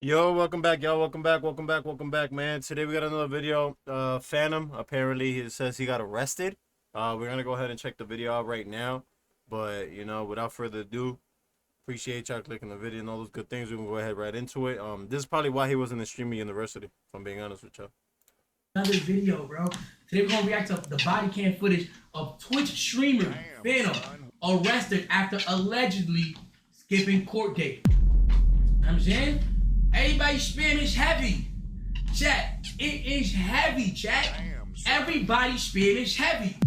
Yo, welcome back, y'all. Welcome back, man. Today we got another video. Fanum, apparently he says he got arrested. We're gonna go ahead and check the video out right now. But without further ado, appreciate y'all clicking the video and all those good things. We can go ahead right into it. This is probably why he wasn't in streaming university, if I'm being honest with y'all. Another video, bro. Today we're gonna react to the body cam footage of Twitch streamer Fanum arrested after allegedly skipping court date. You know what I'm saying? Everybody Spanish heavy. Chat. It is heavy, chat. Everybody Spanish heavy.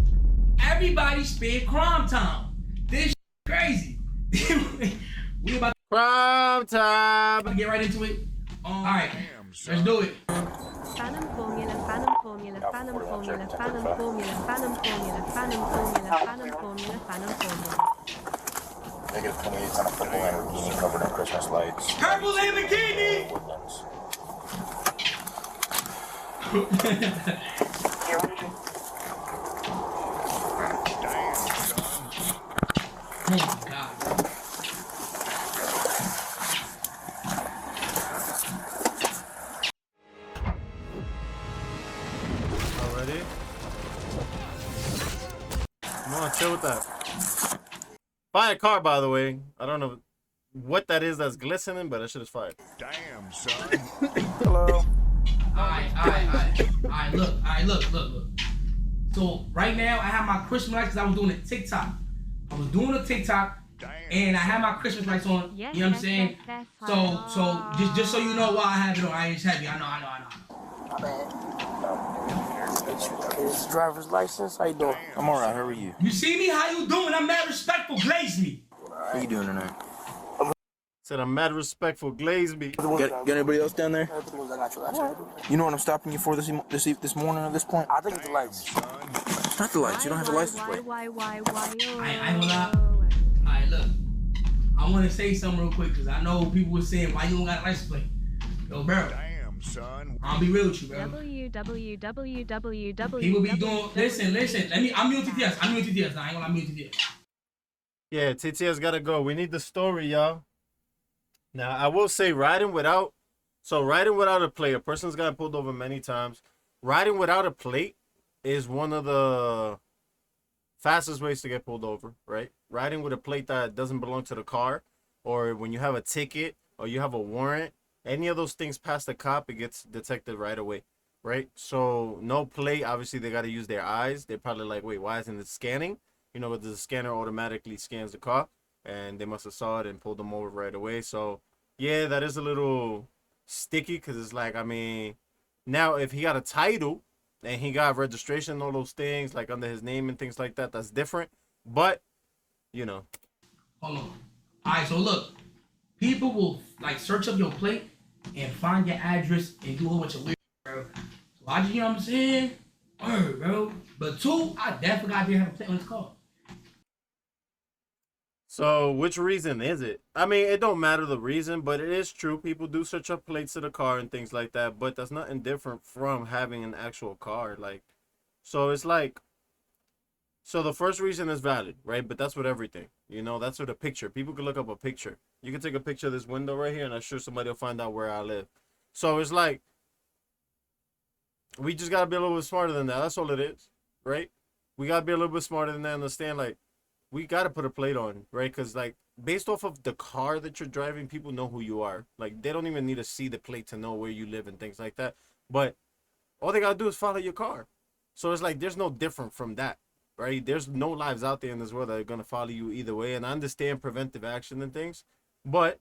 Everybody spit crime time. This crazy. We about Crime time. to get right into it. Alright, let's do it. Fanum formula, Fanum formula, Fanum formula, Fanum formula, Fanum formula, Fanum formula, Fanum formula, Fanum formula. Negative 28 on a football Lamborghini covered in Christmas lights. Purple Lamborghini! Woodlands. Oh my god. Already? Come on, chill with that. Fire car, by the way. I don't know what that is that's glistening, but that shit is fire. Damn, son. Hello. Alright, look. So right now I have my Christmas lights because I was doing a TikTok. And I have my Christmas lights on. Yes, You know what I'm saying? yes, So just so you know why I have it on. I ain't heavy. I know. It's driver's license. How you doing? I'm alright, how are you? You see me? How you doing? I'm mad respectful. Glaze me. How you doing tonight? Said I'm mad respectful, glaze me. Got anybody else down there? Everything was I got you. You know what I'm stopping you for this morning at this point? I think it's the lights. It's not the lights, you don't have the license plate. Why, I ain't gonna lie. Alright, look. I want to say something real quick because I know people were saying, why you don't got a license plate? Yo, bro. Damn, son. I'll be real with you, bro. www. People be doing, listen. I'm new to TTS. Now, I ain't gonna lie, I'm new to TTS. Yeah, TTS gotta go. We need the story, y'all. Now, I will say riding without a plate, a person's gotten pulled over many times. Riding without a plate is one of the fastest ways to get pulled over, right? Riding with a plate that doesn't belong to the car, or when you have a ticket or you have a warrant, any of those things past the cop, it gets detected right away, right? So no plate, obviously they got to use their eyes. They're probably like, wait, why isn't it scanning? But the scanner automatically scans the car, and they must have saw it and pulled them over right away. So yeah, that is a little sticky because it's like, I mean, now if he got a title and he got registration and all those things like under his name and things like that, that's different. But Hold on. Alright, so look. People will like search up your plate and find your address and do a whole bunch of weird, bro. So I just, you know what I'm saying? Word, bro. But two, I definitely got to have a plate on this car. so which reason is it? I mean, it don't matter the reason, but it is true. People do search up plates to the car and things like that, but that's nothing different from having an actual car. Like, so it's like, so the first reason is valid, right? But that's with everything. That's with a picture. People can look up a picture. You can take a picture of this window right here, and I'm sure somebody will find out where I live. So it's like, we just got to be a little bit smarter than that. That's all it is, right? We got to be a little bit smarter than that and understand, like, we got to put a plate on, right? Because, like, based off of the car that you're driving, people know who you are. Like, they don't even need to see the plate to know where you live and things like that. But all they got to do is follow your car. So it's like, there's no different from that. Right? There's no lives out there in this world that are going to follow you either way. And I understand preventive action and things. But,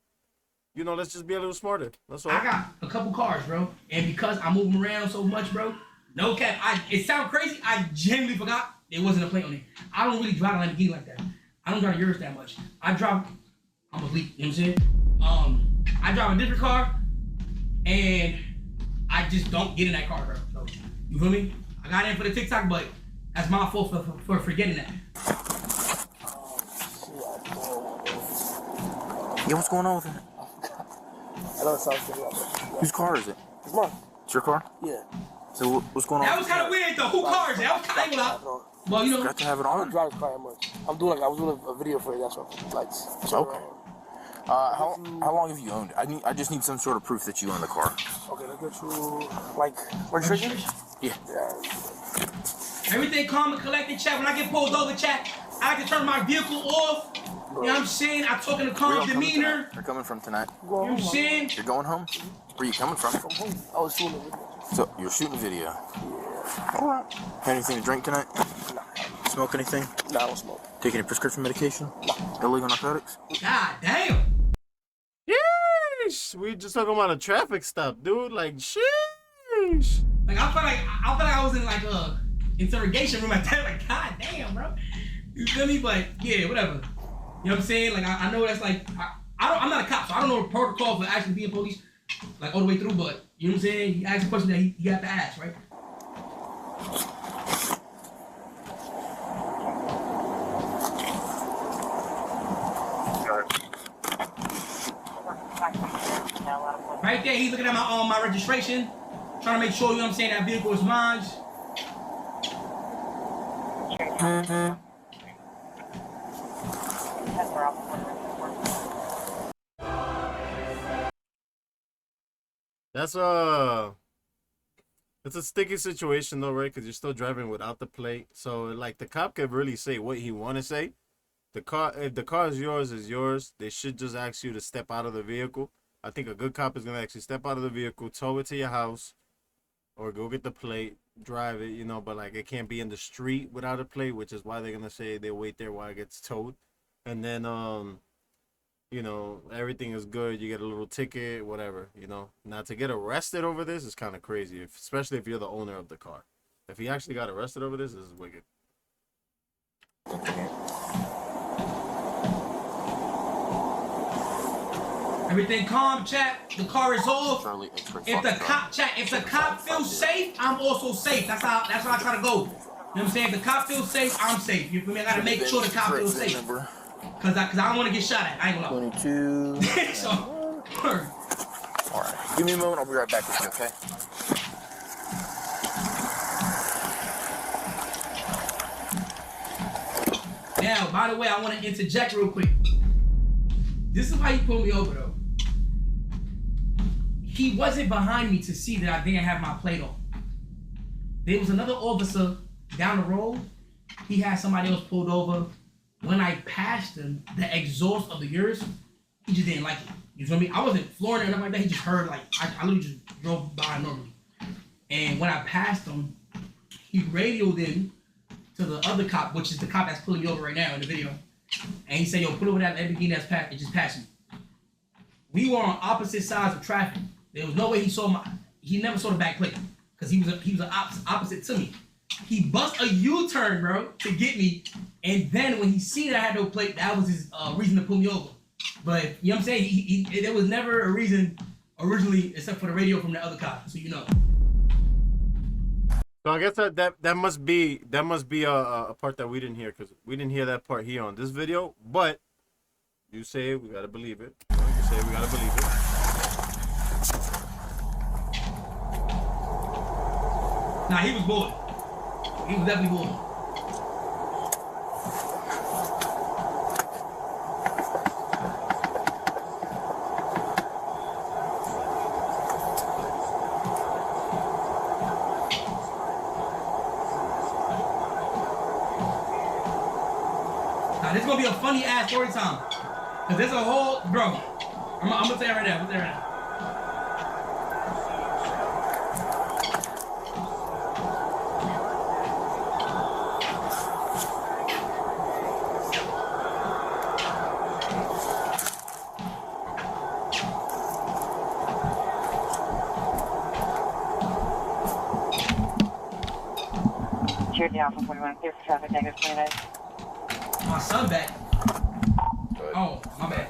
let's just be a little smarter. That's all. I got a couple cars, bro. And because I move them around so much, bro, no cap. It sounds crazy. I genuinely forgot there wasn't a plate on it. I don't really drive a Lamborghini like that. I don't drive yours that much. I'm a leak, you know what I'm saying? I drive a different car, and I just don't get in that car, bro. So, you feel me? I got in for the TikTok, but that's my fault for forgetting that. Yeah, what's going on with it? I know it sounds silly, but Whose car is it? it's mine. It's your car? Yeah. So what's going on? That was kind of weird, though. Who cars? That was kind of No, well, You got to have it I don't on? drive this car that much. I was doing a video for it. That's what lights. Okay. How long have you owned it? I just need some sort of proof that you own the car. Okay, let's get you, like, registration? Yeah. Everything calm and collected, chat. When I get pulled over, chat, I like to turn my vehicle off. You know what I'm saying? I talk in a calm demeanor. You're coming from tonight. You know what I'm saying? You're going home? Where are you coming from? From home. I was shooting a video. So, you're shooting a video. Yeah. Alright. Anything to drink tonight? Nah. Smoke anything? Nah, I don't smoke. Take any prescription medication? Illegal narcotics? God damn. Yeesh. We just talking about a traffic stop, dude. Like, sheesh. Like I felt like I was in like a interrogation room at that. Like, god damn, bro. You feel me? But yeah, whatever. You know what I'm saying? Like I know that's like I'm not a cop, so I don't know the protocol for actually being police, like all the way through. But you know what I'm saying? He asked a question that he got to ask, right? Right there, he's looking at my registration, trying to make sure, you know what I'm saying, that vehicle is mine. It's a sticky situation though, right? Because you're still driving without the plate. So like the cop could really say what he want to say. If the car is yours. They should just ask you to step out of the vehicle. I think a good cop is gonna actually step out of the vehicle, tow it to your house, or go get the plate, drive it, you know. But like it can't be in the street without a plate, which is why they're gonna say they wait there while it gets towed, and then you know, everything is good. You get a little ticket, whatever, you know. Now to get arrested over this is kind of crazy, especially if you're the owner of the car. If he actually got arrested over this is wicked. Everything calm, chat. The car is off. If the cop feels safe, I'm also safe. That's how I try to go. You know what I'm saying? If the cop feels safe, I'm safe. You feel me? I gotta make sure the cop feels safe. Cause I don't want to get shot at. I ain't gonna lie. 22. So, Alright. Give me a moment, I'll be right back with you, okay? now, by the way, I want to interject real quick. This is why he pulled me over though. He wasn't behind me to see that I didn't have my plate on. There was another officer down the road. He had somebody else pulled over. When I passed him, the exhaust of the Urus, he just didn't like it. You feel me? I wasn't flooring it or nothing like that. He just heard, like, I literally just drove by normally. And when I passed him, he radioed in to the other cop, which is the cop that's pulling me over right now in the video. And he said, yo, pull over that Lamborghini that's passed. It just passed me. We were on opposite sides of traffic. There was no way he never saw the back plate. Because he was opposite to me. He bust a U-turn, bro, to get me. And then when he seen that I had no plate, that was his reason to pull me over. But, you know what I'm saying? There was never a reason originally except for the radio from the other cop, so you know. So I guess that must be a part that we didn't hear, because we didn't hear that part here on this video. But you say we gotta believe it. You say we gotta believe it. Nah, he was bullied. He was definitely bullied. Now this is gonna be a funny ass story time. Cause there's a whole bro. I'm gonna say it right now. I'm gonna say it right now. Down from 41, clear for traffic, negative 29. My son back. Oh, my bad.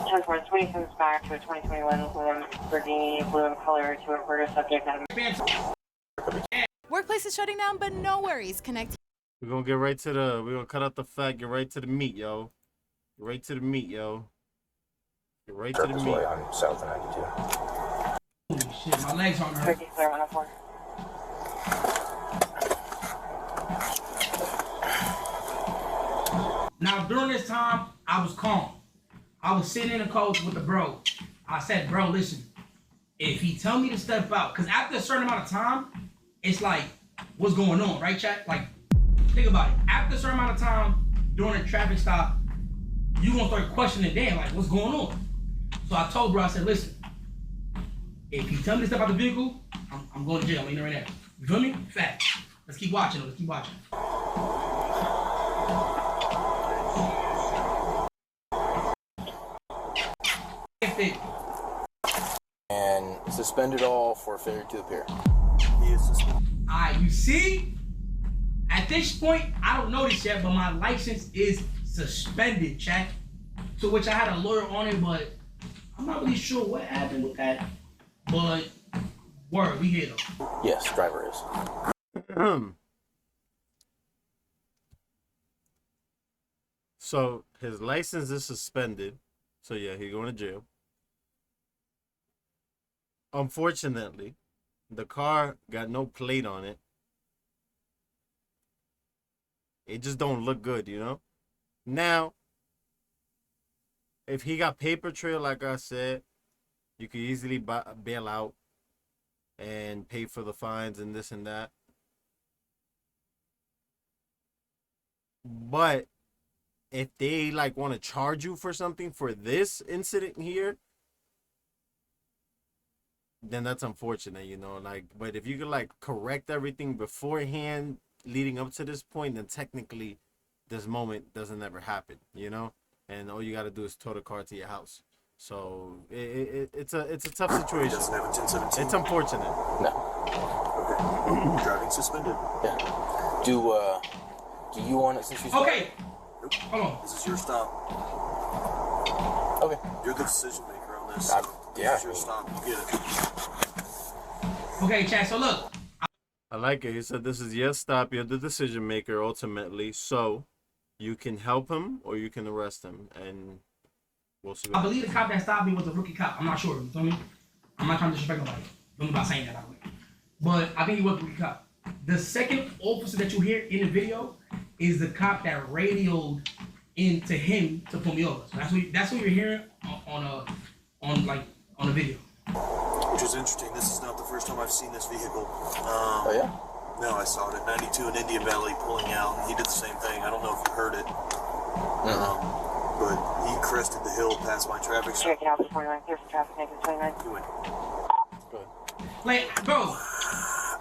Transport 27 back to a 2021 Lamborghini blue in color to a murder subject. Workplace is shutting down, but no worries. Connect. We're gonna cut out the fat, get right to the meat, yo. Get right to the meat, yo. Get right to the meat. On South 92. Holy shit, my legs aren't hurt. Turkey clear 104. Now, during this time, I was calm. I was sitting in a coach with the bro. I said, bro, listen, if he tell me to step out, because after a certain amount of time, it's like, what's going on, right, chat? Like, think about it. After a certain amount of time during a traffic stop, you gonna start questioning, damn, like, what's going on? So I told bro, I said, listen, if he tell me to step out the vehicle, I'm going to jail. I'm leaving right now. You feel me? Fact. Let's keep watching. Let's keep watching. And suspended all for failure to appear. He is suspended. Alright, you see? At this point, I don't know this yet, but my license is suspended, chat. To which I had a lawyer on it, but I'm not really sure what happened with that. But word, we hit him. Yes, driver is. So his license is suspended. So yeah, he's going to jail. Unfortunately, the car got no plate on it. It just don't look good, you know? Now, if he got paper trail, like I said, you could easily bail out and pay for the fines and this and that. But if they like want to charge you for something for this incident here, then that's unfortunate, you know, like, but if you could like correct everything beforehand leading up to this point, then technically this moment doesn't ever happen, you know, and all you got to do is tow the car to your house. So it's a tough situation. He doesn't have a 1017. It's unfortunate. Okay. Driving suspended. Yeah. Do you want it since you Okay. Hold on. This is your stop. Okay. You're the decision maker on this. Yeah. This is your stop. You get it. Okay, chat. So look. I like it. He said this is your stop. You're the decision maker ultimately. So you can help him or you can arrest him, and we'll see. I believe the cop that stopped me was a rookie cop. I'm not sure. You feel me? I'm not trying to disrespect nobody. Feel me by saying that, by the way. But I think he was a rookie cop. The second officer that you hear in the video is the cop that radioed into him to pull me over. So that's what you're hearing on the video. Which is interesting. This is not the first time I've seen this vehicle. Oh yeah. No, I saw it at 92 in Indian Valley pulling out, and he did the same thing. I don't know if you heard it. But he crested the hill past my traffic stop. Checking out the 29, here's the traffic, exit 29. He went, Like, bro.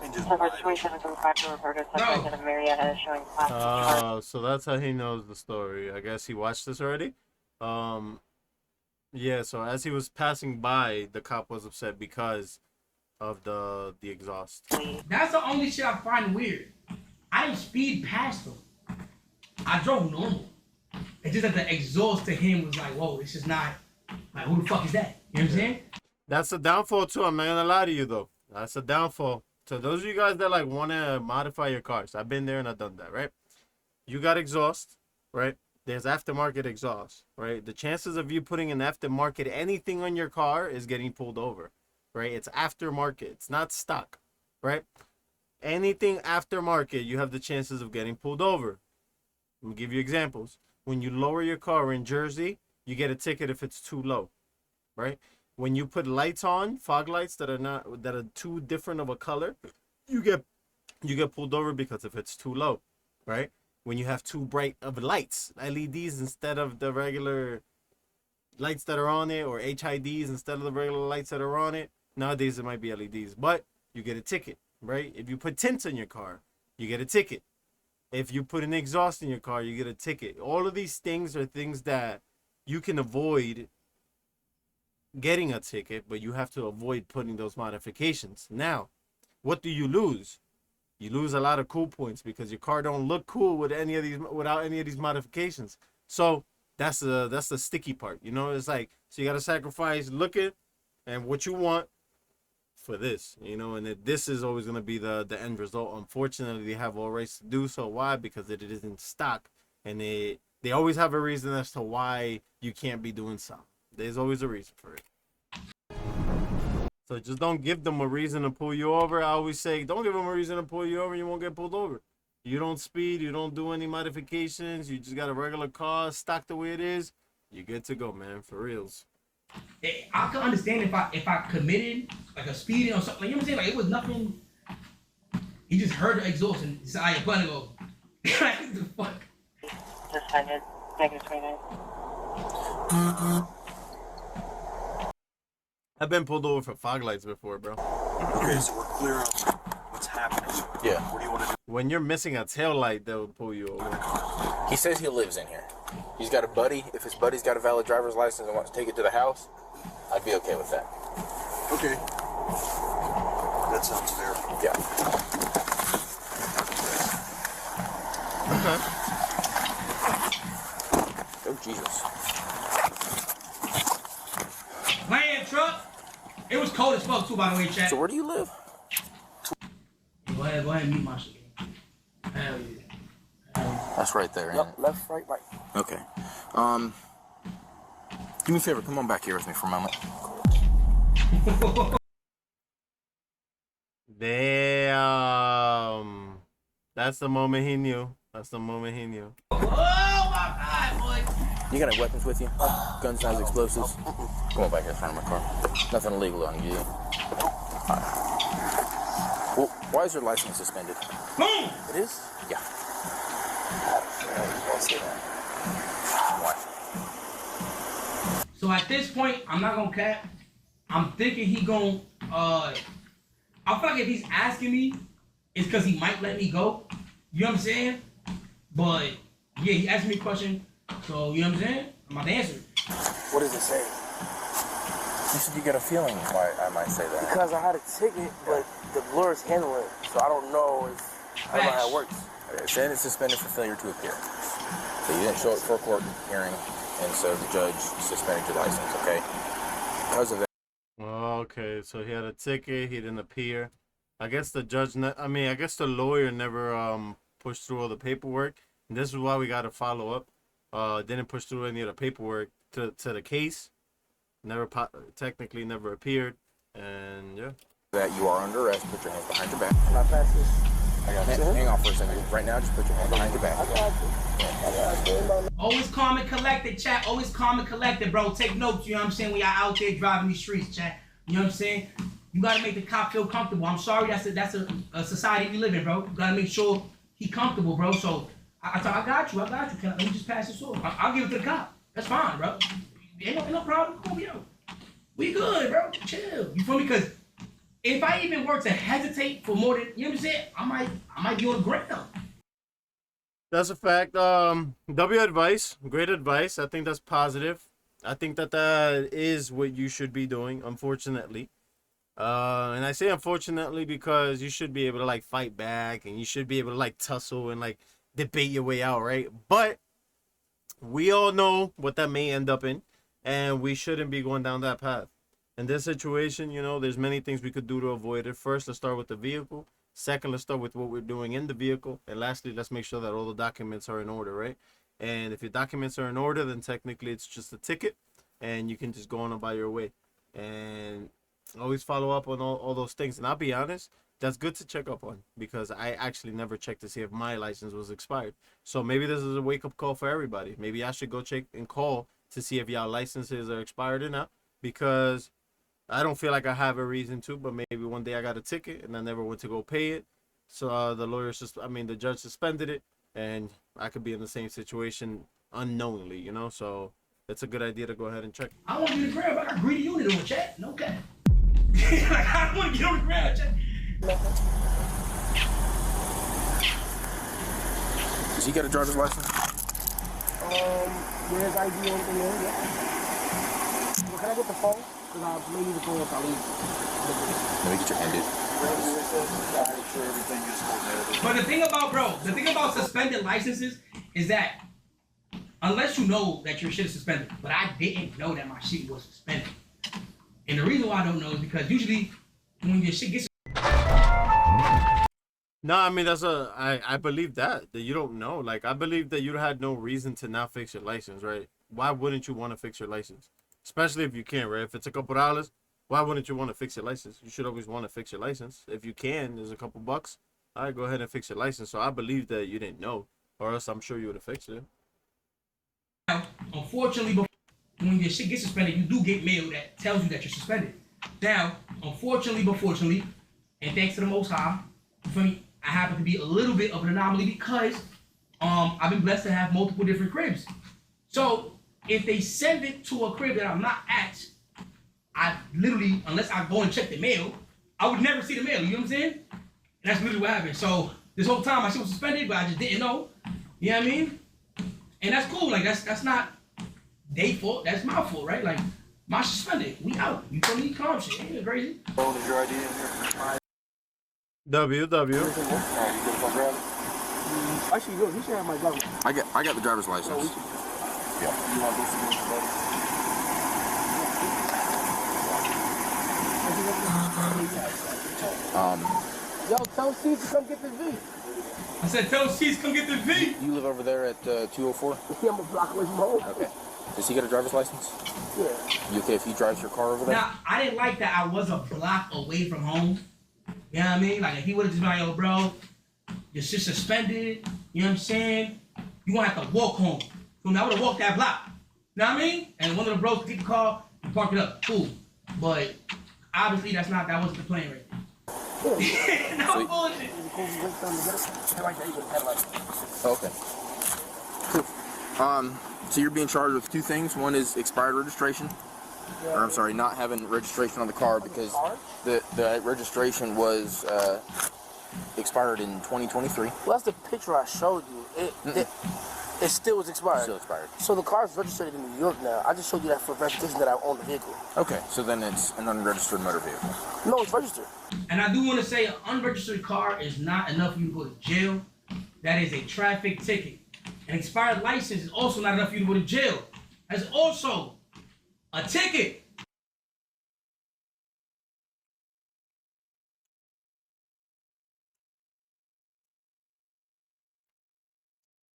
and just Number 2775 to Roberta, subject of Marietta showing class. So that's how he knows the story. I guess he watched this already. Yeah, so as he was passing by, the cop was upset because of the exhaust. That's the only shit I find weird. I didn't speed past him. I drove normal. It's just that the exhaust to him was like, whoa, this is not, like, who the fuck is that? You know what I'm saying? That's a downfall too. I'm not gonna lie to you though. That's a downfall. So those of you guys that like want to modify your cars, I've been there and I've done that, right? You got exhaust, right? There's aftermarket exhaust, right? The chances of you putting an aftermarket anything on your car is getting pulled over, right? It's aftermarket. It's not stock, right? Anything aftermarket, you have the chances of getting pulled over. Let me give you examples. When you lower your car in Jersey, you get a ticket if it's too low, right? When you put lights on, fog lights that are too different of a color, you get pulled over because if it's too low, right? When you have too bright of lights, LEDs instead of the regular lights that are on it, or HIDs instead of the regular lights that are on it. Nowadays it might be LEDs, but you get a ticket, right? If you put tints in your car, you get a ticket. If you put an exhaust in your car, you get a ticket. All of these things are things that you can avoid getting a ticket, but you have to avoid putting those modifications. Now, what do you lose? You lose a lot of cool points because your car don't look cool with any of these without any of these modifications. So that's the sticky part. You know, it's like, so you got to sacrifice looking and what you want for this, you know, and this is always going to be the end result. Unfortunately, they have all rights to do so. Why? Because it is in stock, and they always have a reason as to why you can't be doing something. There's always a reason for it. So just don't give them a reason to pull you over. I always say, don't give them a reason to pull you over. You won't get pulled over. You don't speed. You don't do any modifications. You just got a regular car, stock the way it is. You good to go, man. For reals. I can understand if I committed like a speeding or something. You know what I'm saying? Like it was nothing. He just heard the exhaust and decided to button go. What the fuck? Suspended. Negative 29. I've been pulled over for fog lights before, bro. Okay, so we're clear on what's happening. Yeah. What do you want to do? When you're missing a tail light, they'll pull you over. He says he lives in here. He's got a buddy. If his buddy's got a valid driver's license and wants to take it to the house, I'd be okay with that. Okay. That sounds fair. Yeah. Okay. Oh, Jesus. Land truck. It was cold as fuck too, by the way, chat. So where do you live? Go ahead and mute my shit. Hell yeah. That's right there. Yep, left, right, right. Okay. Do me a favor. Come on back here with me for a moment. Damn. That's the moment he knew. That's the moment he knew. Oh my God, boy. You got any weapons with you? Guns, knives, explosives? Come on back here in front of my car. Nothing illegal on you. Alright. Well, why is your license suspended? Boom. It is? Yeah. Why? So at this point, I'm not gonna cap. I'm thinking he gon' I feel like if he's asking me, it's because he might let me go. You know what I'm saying? But yeah, he asked me a question, so you know what I'm saying? I'm about to answer it. What does it say? You said you got a feeling why I might say that. Because I had a ticket, but the lawyers handle it, so I don't know I don't know how it works. It's saying it's suspended for failure to appear. So you didn't show up for a court hearing, and so the judge suspended your license, okay? Because of that. Okay, so he had a ticket. He didn't appear. I guess the judge. I guess the lawyer never pushed through all the paperwork. And this is why we got to follow up. Didn't push through any of the paperwork to the case. Technically never appeared. And yeah. That you are under arrest. Put your hands behind your back. Can I pass this? I got you. Hang on for a second. Right now, just put your hands behind your back. I got you. Always calm and collected, chat. Always calm and collected, bro. Take notes, you know what I'm saying? When y'all out there driving these streets, chat. You know what I'm saying? You gotta make the cop feel comfortable. I'm sorry, that's a society we live in, bro. You gotta make sure he comfortable, bro. So I got you. Let me just pass this off. I'll give it to the cop. That's fine, bro. Ain't no problem. Come on, yo. We good, bro. Chill. You feel me? Because if I even were to hesitate for more than, you know what I'm saying? I might be on the ground. That's a fact. W advice. Great advice. I think that's positive. I think that is what you should be doing, unfortunately. And I say unfortunately because you should be able to like fight back and you should be able to like tussle and like debate your way out, right? But we all know what that may end up in, and we shouldn't be going down that path. In this situation, you know, there's many things we could do to avoid it. First, let's start with the vehicle. Second, let's start with what we're doing in the vehicle. And lastly, let's make sure that all the documents are in order, right? And if your documents are in order, then technically it's just a ticket and you can just go on about your way. And always follow up on all those things. And I'll be honest, that's good to check up on because I actually never checked to see if my license was expired. So maybe this is a wake-up call for everybody. Maybe I should go check and call to see if y'all licenses are expired or not, because I don't feel like I have a reason to, but maybe one day I got a ticket and I never went to go pay it. So the judge suspended it, and I could be in the same situation unknowingly, you know? So it's a good idea to go ahead and check. I don't want to get a grab. I got greedy unit on the chat. No cap. Like, I don't want to get on the ground, chat. Does he got a driver's license? There's ID on the there, yeah. Well, can I get the phone? Because I may need the phone if I leave. Let me get your hand, dude. But the thing about suspended licenses is that unless you know that your shit is suspended, but I didn't know that my shit was suspended. And the reason why I don't know is because usually when your shit gets No, I mean, I believe that you don't know. Like, I believe that you had no reason to not fix your license, right? Why wouldn't you want to fix your license? Especially if you can, right? If it's a couple dollars, why wouldn't you want to fix your license? You should always want to fix your license. If you can, there's a couple bucks. All right, go ahead and fix your license. So I believe that you didn't know, or else I'm sure you would have fixed it. unfortunately when your shit gets suspended, you do get mail that tells you that you're suspended. Now, unfortunately, but fortunately, and thanks to the Most High, for me, I happen to be a little bit of an anomaly because I've been blessed to have multiple different cribs. So if they send it to a crib that I'm not at, I literally, unless I go and check the mail, I would never see the mail. You know what I'm saying? And that's literally what happened. So this whole time, my shit was suspended, but I just didn't know. You know what I mean? And that's cool. Like that's not their fault. That's my fault, right? Like my suspended. We out. You feel me? Calm shit. Ain't it crazy? Phone is your ID in here. WW. Actually, yo, you should have my driver's license. I got the driver's license. Yeah. You want this to be better? Yo, tell Steve to come get the V. I said, tell C's come get the V. You live over there at 204? Yeah, I'm a block away from home. Okay. Does he get a driver's license? Yeah. You okay if he drives your car over there? Now, I didn't like that I was a block away from home. You know what I mean? Like, if he would have just been like, yo, bro, your shit's suspended. You know what I'm saying? You gonna have to walk home. So I would have walked that block. You know what I mean? And one of the bros would get the car and park it up. Cool. But obviously, that wasn't the plan right there. No bullshit. Okay. Cool. So you're being charged with two things. One is expired registration. Or I'm sorry, not having registration on the car because the registration was expired in 2023. Well, that's the picture I showed you. It still was expired. Still expired. So the car is registered in New York now. I just showed you that for verification that I own the vehicle. Okay, so then it's an unregistered motor vehicle. No, it's registered. And I do want to say an unregistered car is not enough for you to go to jail. That is a traffic ticket. An expired license is also not enough for you to go to jail. That's also a ticket.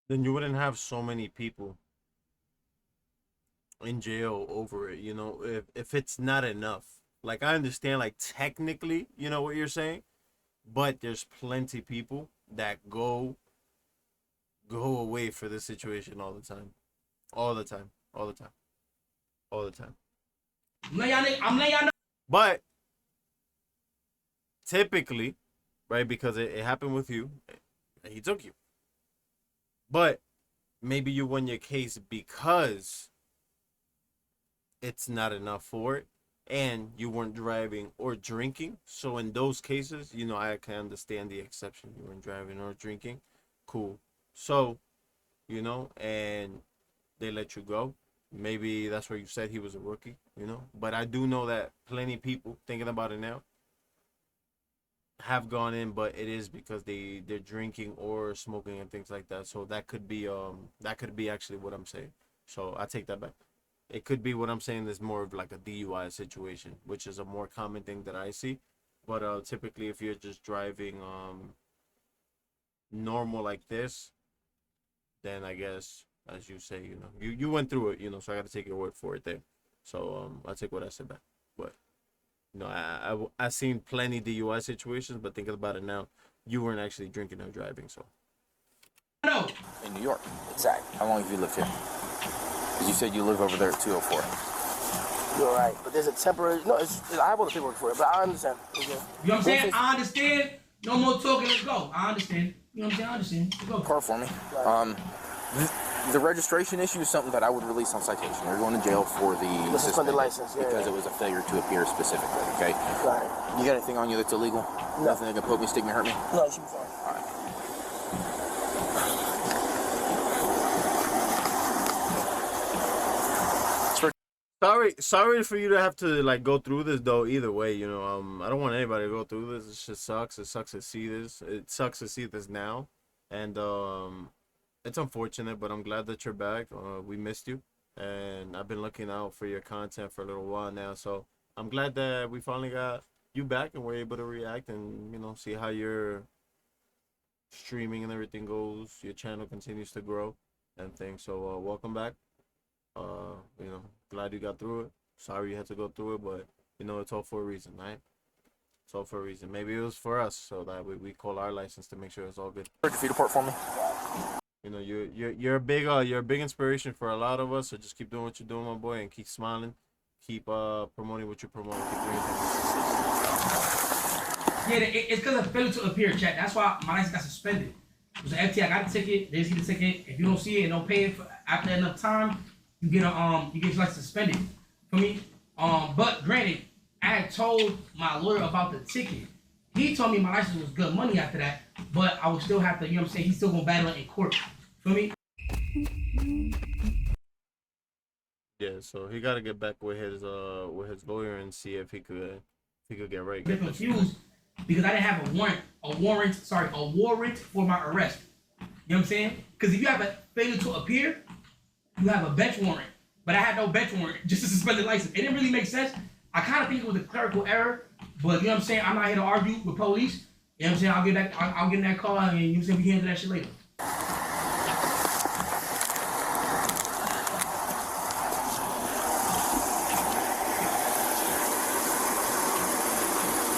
Then you wouldn't have so many people in jail over it, you know, if it's not enough. Like, I understand, like, technically, you know what you're saying, but there's plenty people that go away for this situation all the time. All the time. All the time. All the time. I'm letting y'all know. But typically, right, because it happened with you, he took you. But maybe you won your case because it's not enough for it and you weren't driving or drinking. So in those cases, you know, I can understand the exception. You weren't driving or drinking. Cool. So, you know, and they let you go. Maybe that's where you said he was a rookie, you know. But I do know that plenty of people, thinking about it now, have gone in, but it is because they're drinking or smoking and things like that. So that could be actually what I'm saying. So I take that back. It could be what I'm saying is more of like a DUI situation, which is a more common thing that I see. But typically, if you're just driving normal like this, then I guess, as you say, you know, you went through it, you know, so I got to take your word for it there. So I take what I said back. But you know, I've seen plenty DUI situations, but thinking about it now, you weren't actually drinking or driving, so. No. In New York. Exactly. How long have you lived here? Because you said you live over there at 204. You're right. But there's a temporary... No, I have all the paperwork for it, but I understand. Okay. You know what I'm saying? I understand. No more talking. Let's go. I understand. You know what I'm saying? I understand. Let's go. Car for me. Right. The registration issue is something that I would release on citation. You're going to jail for the suspended license, yeah, because it was a failure to appear specifically, okay? Right. You got anything on you that's illegal? No. Nothing that can poke me, stick me, hurt me? No, you should be fine. All right. Sorry for you to have to like go through this though. Either way, you know, I don't want anybody to go through this. It just sucks. It sucks to see this. It sucks to see this now, and it's unfortunate. But I'm glad that you're back. We missed you, and I've been looking out for your content for a little while now. So I'm glad that we finally got you back and we're able to react and, you know, see how your streaming and everything goes. Your channel continues to grow and things. So welcome back. You know, glad you got through it. Sorry you had to go through it, but you know, it's all for a reason, right? It's all for a reason. Maybe it was for us, so that we call our license to make sure it's all good. Your feet apart for me. You know, you're a big inspiration for a lot of us. So just keep doing what you're doing, my boy, and keep smiling. Keep promoting what you're promoting. Keep doing Yeah, it's because of failure to appear, chat. That's why my license got suspended. It was an FT. I got the ticket. They see the ticket. If you don't see it and don't pay it after enough time, you get your license suspended. For me, but granted, I had told my lawyer about the ticket. He told me my license was good money after that, but I would still have to, you know what I'm saying? He's still gonna battle it in court. Feel me? Yeah, so he got to get back with his lawyer and see if he could get right. Get confused because I didn't have a warrant for my arrest. You know what I'm saying? Because if you have a failure to appear, you have a bench warrant. But I had no bench warrant, just to suspend the license. It didn't really make sense. I kind of think it was a clerical error, but you know what I'm saying? I'm not here to argue with police. You know what I'm saying? I'll get in that car and you know what I'm saying? We can handle that shit later.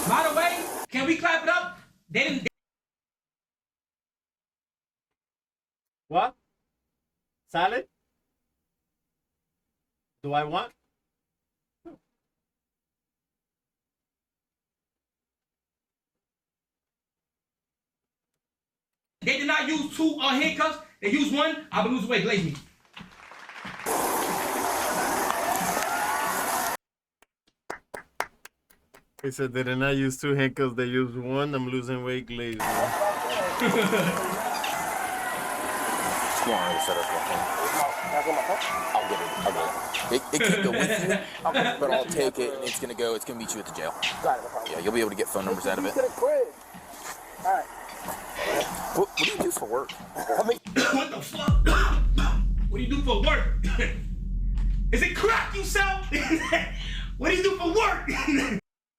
By the way, can we clap it up? They didn't. What? Salad? Do I want? They did not use two handcuffs. They used one. I will lose weight. Glaze me. He said they did not use two handcuffs. They used one. I'm losing weight. Glaze me. Come on, I'll set up your phone. I'll get it. It can't go with you, but I'll take it, and it's gonna meet you at the jail. Got it, no problem. Yeah, you'll be able to get phone numbers out of it. To the crib. All right. What do you do for work? What the fuck? What do you do for work? Is it crack you sell? What do you do for work?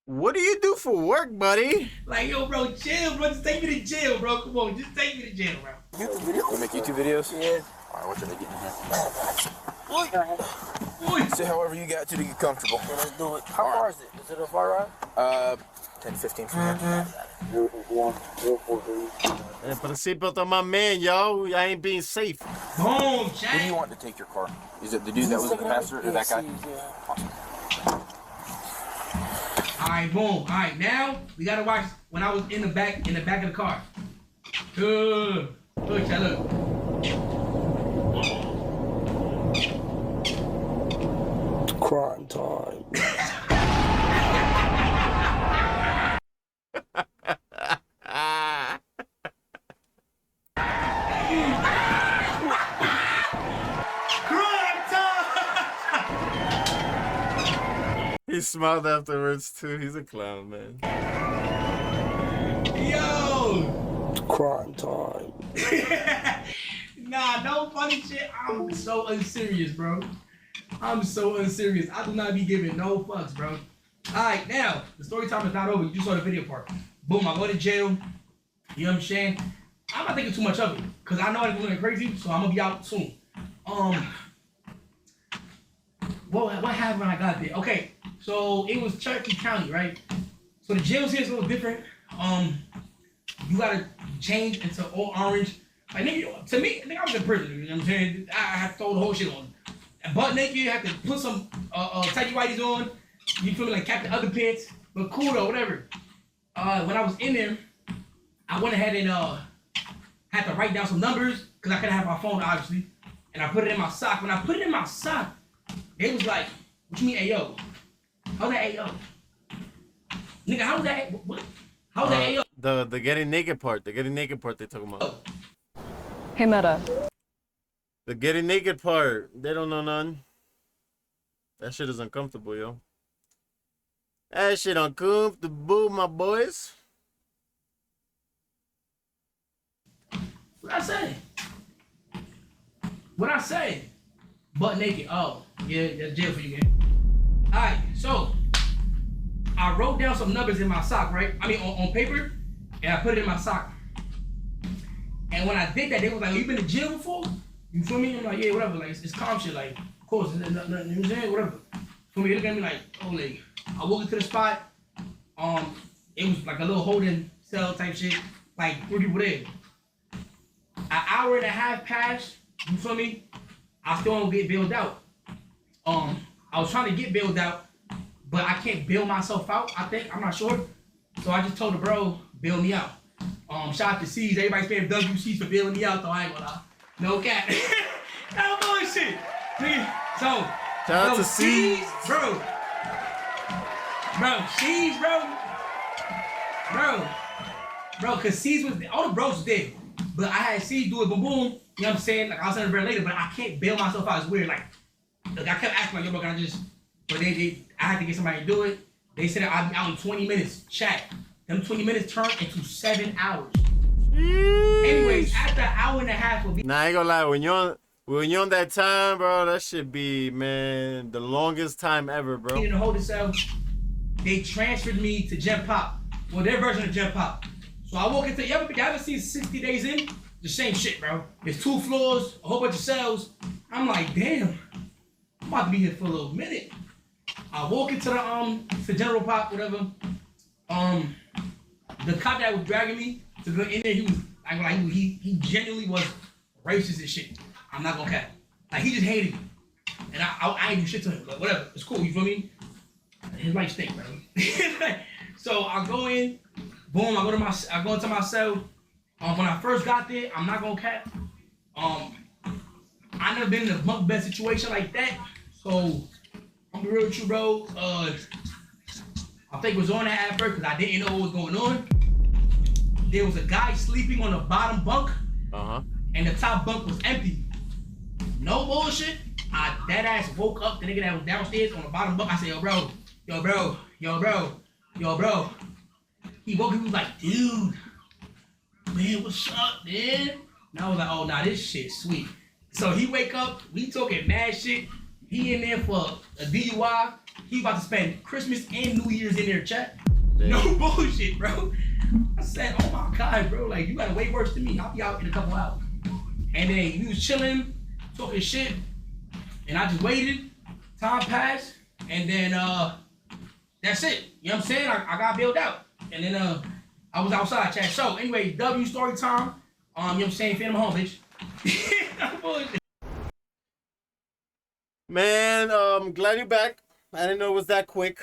What do you do for work, buddy? Like, yo, bro, chill, bro. Just take me to jail, bro. Come on, just take me to jail, bro. YouTube video. You make YouTube videos? Yeah. All right, what should I get in Boy. here? Say however you got to get comfortable. Yeah, let's do it. How far is it? Is it a far ride? 10 to 15 from here. Hey, put a seatbelt on my man, yo. I ain't being safe. Boom, Who do Jack. you want to take your car? Is it the dude that was in the passenger or that guy? Awesome. All right, boom. All right, now we gotta watch when I was in the back of the car. Look, Chad, look. Crime time. He smiled afterwards too. He's a clown, man. Yo. Crime time. Nah, no funny shit. I'm so unserious, bro. I'm so unserious. I do not be giving no fucks, bro. Alright, now, the story time is not over. You just saw the video part. Boom, I go to jail. You know what I'm saying? I'm not thinking too much of it. Because I know I'm going crazy, so I'm going to be out soon. What happened when I got there? Okay, so it was Cherokee County, right? So the jails here is a little different. You gotta change into all orange. Like, nigga, to me, I think I was in prison. You know what I'm saying? I had to throw the whole shit on. Butt naked, you have to put some tighty whities on. You feel me, like Captain Underpants, but cool though, whatever. When I was in there, I went ahead and had to write down some numbers because I couldn't have my phone, obviously, and I put it in my sock. When I put it in my sock, they was like, "What you mean, ayo? How's that ayo? Nigga, how's that? What? How's that ayo?" The getting naked part. The getting naked part they talking about. Hey, Meta. The getting naked part. They don't know none. That shit is uncomfortable, yo. That shit uncomfortable, my boys. What I say? What I say? Butt naked. Oh, yeah, that's jail for you, man. Alright, so I wrote down some numbers in my sock, right? I mean, on paper, and I put it in my sock. And when I did that, they was like, "You been to jail before?" You feel me? I'm like, "Yeah, whatever." Like, it's calm shit. Like, of course, nothing, you know what I'm saying? Whatever. For me, they look at me like, "Oh, like," I walked into the spot. It was like a little holding cell type shit. Like, 3 people there. I hour and a half passed. You feel me? I still don't get bailed out. I was trying to get bailed out, but I can't bail myself out. I think I'm not sure. So I just told the bro, bail me out. Shout out to C's. Everybody's paying WC's for bailing me out, though. I ain't gonna lie. No cap. No bullshit. Nigga. So, Shout out to C's. Bro. C's, bro, cause C's was all the bros was there, but I had C's do it, boom, boom. You know what I'm saying? Like I'll send it very later, but I can't bail myself out. It's weird. Like I kept asking, like, yo, bro, can I just? But I had to get somebody to do it. They said I'd be out in 20 minutes. Chat. Them 20 minutes turned into 7 hours. Anyways, after an hour and a half of Nah, I ain't gonna lie. When you're on that time, bro, that should be, man, the longest time ever, bro. in the holding cell, they transferred me to Gen Pop. Well, their version of Gen Pop. So I walk into, you ever seen 60 Days In? The same shit, bro. It's 2 floors, a whole bunch of cells. I'm like, damn, I'm about to be here for a little minute. I walk into the General Pop, whatever. The cop that was dragging me to go in there, he genuinely was racist and shit. I'm not gonna cap. Like he just hated me, and I ain't do shit to him. Like whatever, it's cool. You feel me? His life stink, bro. So I go in, boom. I go into my cell. When I first got there, I'm not gonna cap. I never been in a bunk bed situation like that. So I'm be real with you, bro. I think it was on that at first because I didn't know what was going on. There was a guy sleeping on the bottom bunk, and the top bunk was empty. No bullshit. I dead ass woke up the nigga that was downstairs on the bottom bunk. I said, yo, bro. He woke up, he was like, dude, man, what's up, man? And I was like, oh, nah, this shit sweet. So he wake up, we talking mad shit. He in there for a DUI. He about to spend Christmas and New Year's in there, chat. Damn. No bullshit, bro. I said, oh my God, bro, like, you got it way worse than me. I'll be out in a couple hours. And then he was chilling, talking shit, and I just waited. Time passed, and then that's it. You know what I'm saying? I got bailed out. And then I was outside, chat. So anyway, W story time. You know what I'm saying? Fanum home, bitch. No bullshit. Man, glad you're back. I didn't know it was that quick.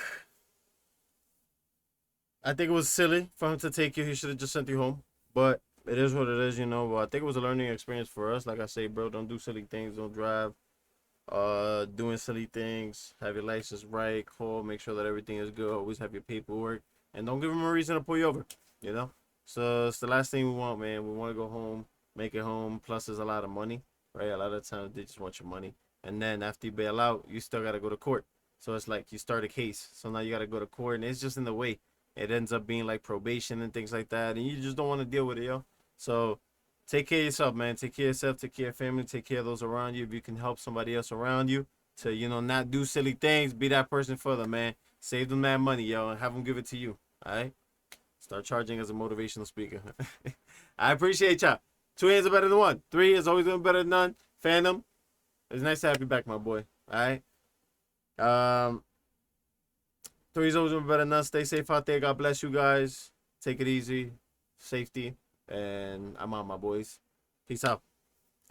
I think it was silly for him to take you. He should have just sent you home. But it is what it is, you know. But I think it was a learning experience for us. Like I say, bro, don't do silly things. Don't drive. Doing silly things. Have your license right. Call. Make sure that everything is good. Always have your paperwork. And don't give them a reason to pull you over, you know. So it's the last thing we want, man. We want to go home, make it home. Plus, there's a lot of money, right? A lot of times they just want your money. And then after you bail out, you still got to go to court. So it's like you start a case. So now you got to go to court, and it's just in the way. It ends up being like probation and things like that, and you just don't want to deal with it, yo. So take care of yourself, man. Take care of yourself. Take care of family. Take care of those around you. If you can help somebody else around you to, you know, not do silly things, be that person for them, man. Save them that money, yo, and have them give it to you. All right? Start charging as a motivational speaker. I appreciate y'all. 2 hands are better than 1. 3 is always better than none. Fanum, it's nice to have you back, my boy. All right? 3 is always better than none. Stay safe out there. God bless you guys. Take it easy. Safety. And I'm out, my boys. Peace out.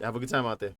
Have a good time out there.